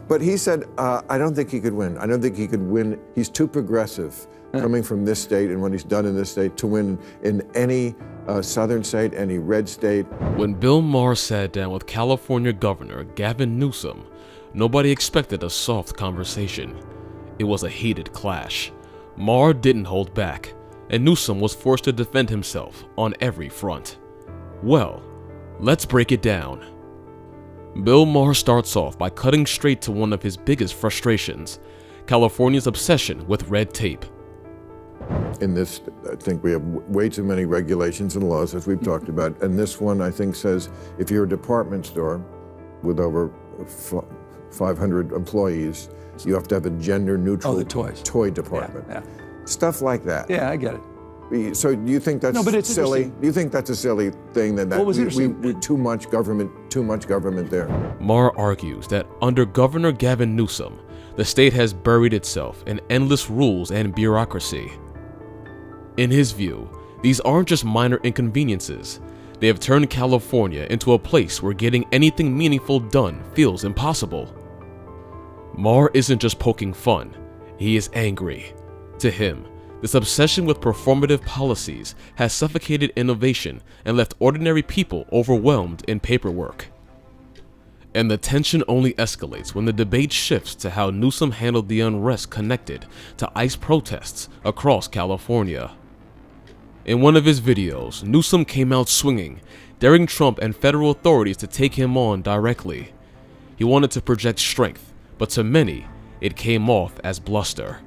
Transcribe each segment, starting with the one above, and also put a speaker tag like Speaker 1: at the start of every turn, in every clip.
Speaker 1: But he said, I don't think he could win. I don't think he could win. He's too progressive coming from this state and what he's done in this state to win in any southern state, any red state.
Speaker 2: When Bill Maher sat down with California Governor Gavin Newsom, nobody expected a soft conversation. It was a heated clash. Maher didn't hold back, and Newsom was forced to defend himself on every front. Well, let's break it down. Bill Maher starts off by cutting straight to one of his biggest frustrations, California's obsession with red tape.
Speaker 1: In this, I think we have way too many regulations and laws, as we've talked about. And this one, I think, says if you're a department store with over 500 employees, you have to have a gender-neutral toy department.
Speaker 3: Yeah.
Speaker 1: Stuff like that.
Speaker 3: Yeah, I get it.
Speaker 1: So do you think that's silly? Do you think that's a silly thing that we too much government there?
Speaker 2: Maher argues that under Governor Gavin Newsom, the state has buried itself in endless rules and bureaucracy. In his view, these aren't just minor inconveniences. They have turned California into a place where getting anything meaningful done feels impossible. Maher isn't just poking fun, he is angry. To him, this obsession with performative policies has suffocated innovation and left ordinary people overwhelmed in paperwork. And the tension only escalates when the debate shifts to how Newsom handled the unrest connected to ICE protests across California. In one of his videos, Newsom came out swinging, daring Trump and federal authorities to take him on directly. He wanted to project strength, but to many, it came off as bluster.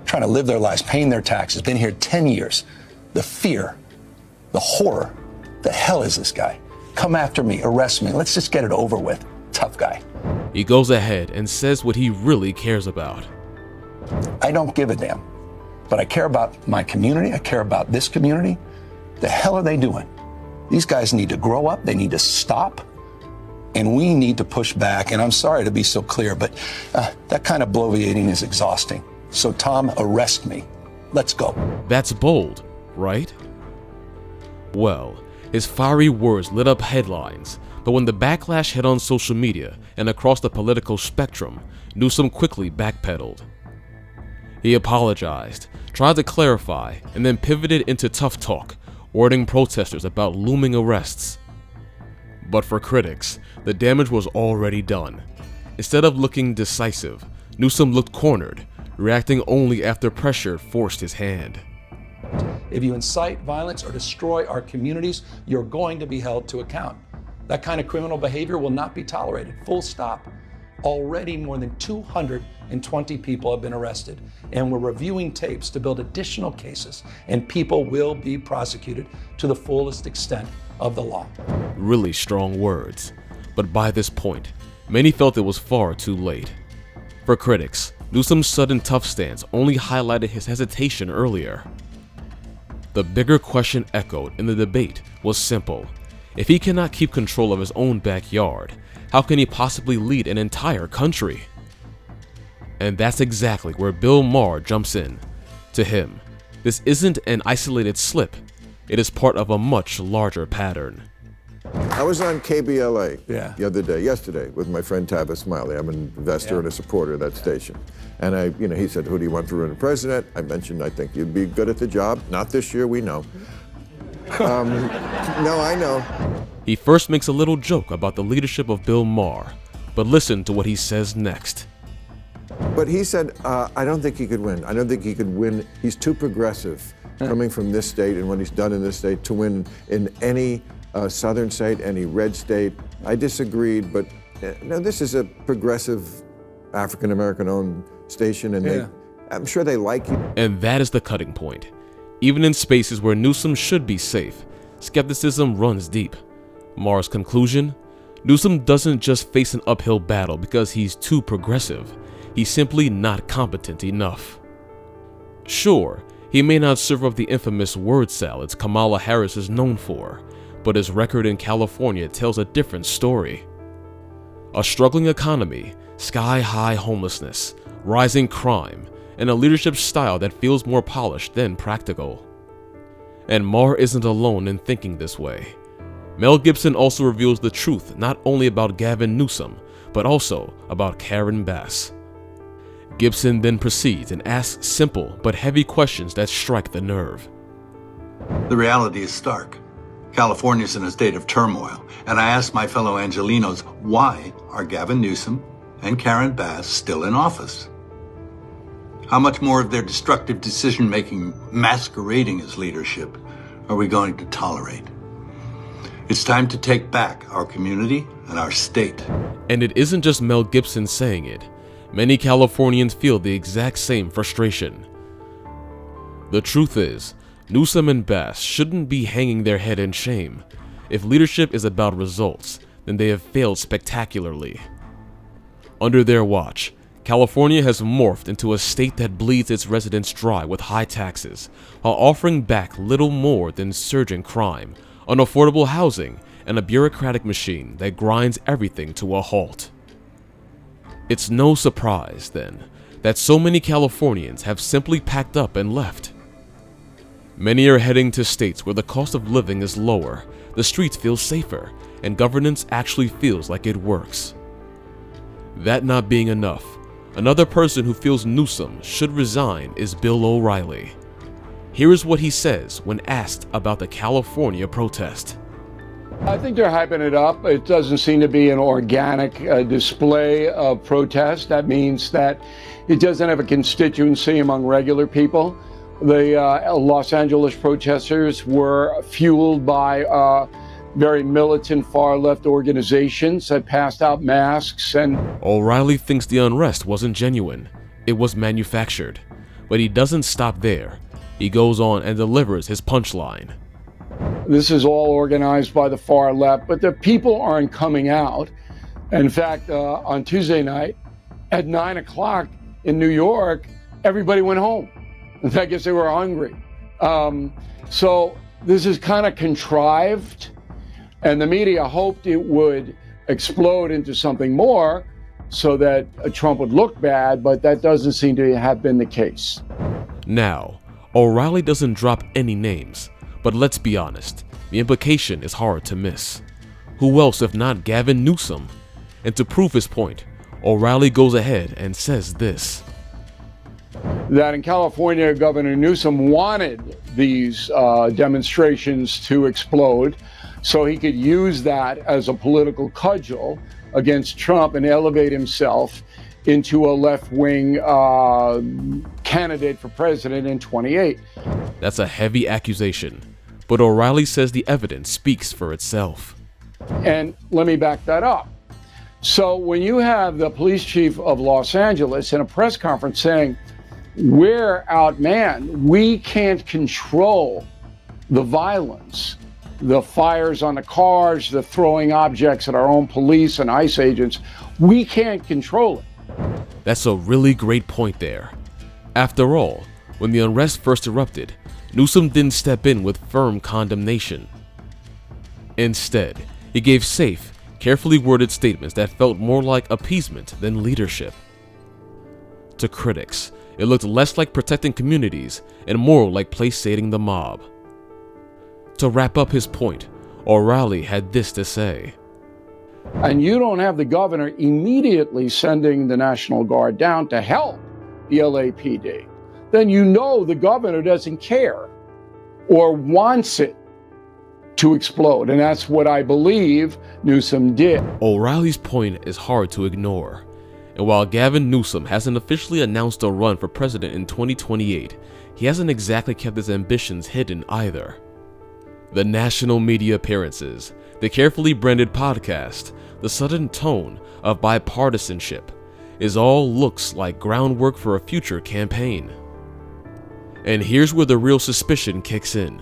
Speaker 3: Trying to live their lives, paying their taxes, been here 10 years. The fear, the horror, the hell is this guy? Come after me, arrest me, let's just get it over with. Tough guy.
Speaker 2: He goes ahead and says what he really cares about.
Speaker 3: I don't give a damn, but I care about my community, I care about this community. The hell are they doing? These guys need to grow up, they need to stop, and we need to push back. And I'm sorry to be so clear, but that kind of bloviating is exhausting. So Tom, arrest me. Let's go.
Speaker 2: That's bold, right? Well, his fiery words lit up headlines, but when the backlash hit on social media and across the political spectrum, Newsom quickly backpedaled. He apologized, tried to clarify, and then pivoted into tough talk, warning protesters about looming arrests. But for critics, the damage was already done. Instead of looking decisive, Newsom looked cornered, reacting only after pressure forced his hand.
Speaker 3: If you incite violence or destroy our communities, you're going to be held to account. That kind of criminal behavior will not be tolerated, full stop. Already more than 220 people have been arrested, and we're reviewing tapes to build additional cases, and people will be prosecuted to the fullest extent of the law.
Speaker 2: Really strong words, but by this point, many felt it was far too late. For critics, Newsom's sudden tough stance only highlighted his hesitation earlier. The bigger question echoed in the debate was simple. If he cannot keep control of his own backyard, how can he possibly lead an entire country? And that's exactly where Bill Maher jumps in. To him, this isn't an isolated slip. It is part of a much larger pattern.
Speaker 1: I was on KBLA yesterday, with my friend Tavis Smiley. I'm an investor and a supporter of that station. And he said, who do you want to run for president? I mentioned, I think you'd be good at the job. Not this year, we know. No, I know.
Speaker 2: He first makes a little joke about the leadership of Bill Maher, but listen to what he says next.
Speaker 1: But he said, I don't think he could win. I don't think he could win. He's too progressive coming from this state and what he's done in this state to win in any southern state, any red state. I disagreed, but no, this is a progressive African-American owned station, and I'm sure they like you.
Speaker 2: And that is the cutting point. Even in spaces where Newsom should be safe, skepticism runs deep. Maher's conclusion? Newsom doesn't just face an uphill battle because he's too progressive. He's simply not competent enough. Sure, he may not serve up the infamous word salads Kamala Harris is known for, but his record in California tells a different story. A struggling economy, sky-high homelessness, rising crime, and a leadership style that feels more polished than practical. And Maher isn't alone in thinking this way. Mel Gibson also reveals the truth not only about Gavin Newsom, but also about Karine Bass. Gibson then proceeds and asks simple but heavy questions that strike the nerve.
Speaker 4: The reality is stark. California's in a state of turmoil, and I ask my fellow Angelinos, why are Gavin Newsom and Karine Bass still in office? How much more of their destructive decision-making masquerading as leadership are we going to tolerate? It's time to take back our community and our state.
Speaker 2: And it isn't just Mel Gibson saying it. Many Californians feel the exact same frustration. The truth is, Newsom and Bass shouldn't be hanging their head in shame. If leadership is about results, then they have failed spectacularly. Under their watch, California has morphed into a state that bleeds its residents dry with high taxes, while offering back little more than surging crime, unaffordable housing, and a bureaucratic machine that grinds everything to a halt. It's no surprise, then, that so many Californians have simply packed up and left. Many are heading to states where the cost of living is lower, the streets feel safer, and governance actually feels like it works. That not being enough, another person who feels Newsom should resign is Bill O'Reilly. Here is what he says when asked about the California protest.
Speaker 5: I think they're hyping it up. It doesn't seem to be an organic display of protest. That means that it doesn't have a constituency among regular people. The Los Angeles protesters were fueled by very militant far-left organizations that passed out masks and...
Speaker 2: O'Reilly thinks the unrest wasn't genuine. It was manufactured. But he doesn't stop there. He goes on and delivers his punchline.
Speaker 5: This is all organized by the far left, but the people aren't coming out. In fact, on Tuesday night at 9 o'clock in New York, everybody went home. I guess they were hungry. So this is kind of contrived, and the media hoped it would explode into something more so that Trump would look bad, but that doesn't seem to have been the case.
Speaker 2: Now, O'Reilly doesn't drop any names, but let's be honest, the implication is hard to miss. Who else if not Gavin Newsom? And to prove his point, O'Reilly goes ahead and says this.
Speaker 5: That in California, Governor Newsom wanted these demonstrations to explode so he could use that as a political cudgel against Trump and elevate himself into a left-wing candidate for president in 28.
Speaker 2: That's a heavy accusation, but O'Reilly says the evidence speaks for itself.
Speaker 5: And let me back that up. So when you have the police chief of Los Angeles in a press conference saying, we're outmanned, we can't control the violence, the fires on the cars, the throwing objects at our own police and ICE agents, we can't control it.
Speaker 2: That's a really great point there. After all, when the unrest first erupted, Newsom didn't step in with firm condemnation. Instead, he gave safe, carefully worded statements that felt more like appeasement than leadership. To critics, it looked less like protecting communities and more like place-sating the mob. To wrap up his point, O'Reilly had this to say.
Speaker 5: And you don't have the governor immediately sending the National Guard down to help the LAPD. Then you know the governor doesn't care or wants it to explode. And that's what I believe Newsom did.
Speaker 2: O'Reilly's point is hard to ignore. And while Gavin Newsom hasn't officially announced a run for president in 2028, he hasn't exactly kept his ambitions hidden either. The national media appearances, the carefully branded podcast, the sudden tone of bipartisanship is all looks like groundwork for a future campaign. And here's where the real suspicion kicks in.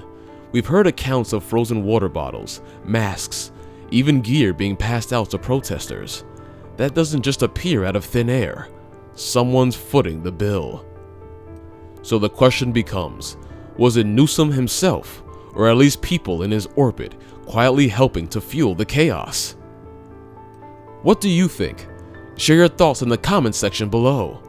Speaker 2: We've heard accounts of frozen water bottles, masks, even gear being passed out to protesters. That doesn't just appear out of thin air. Someone's footing the bill. So the question becomes, was it Newsom himself, or at least people in his orbit, quietly helping to fuel the chaos? What do you think? Share your thoughts in the comments section below.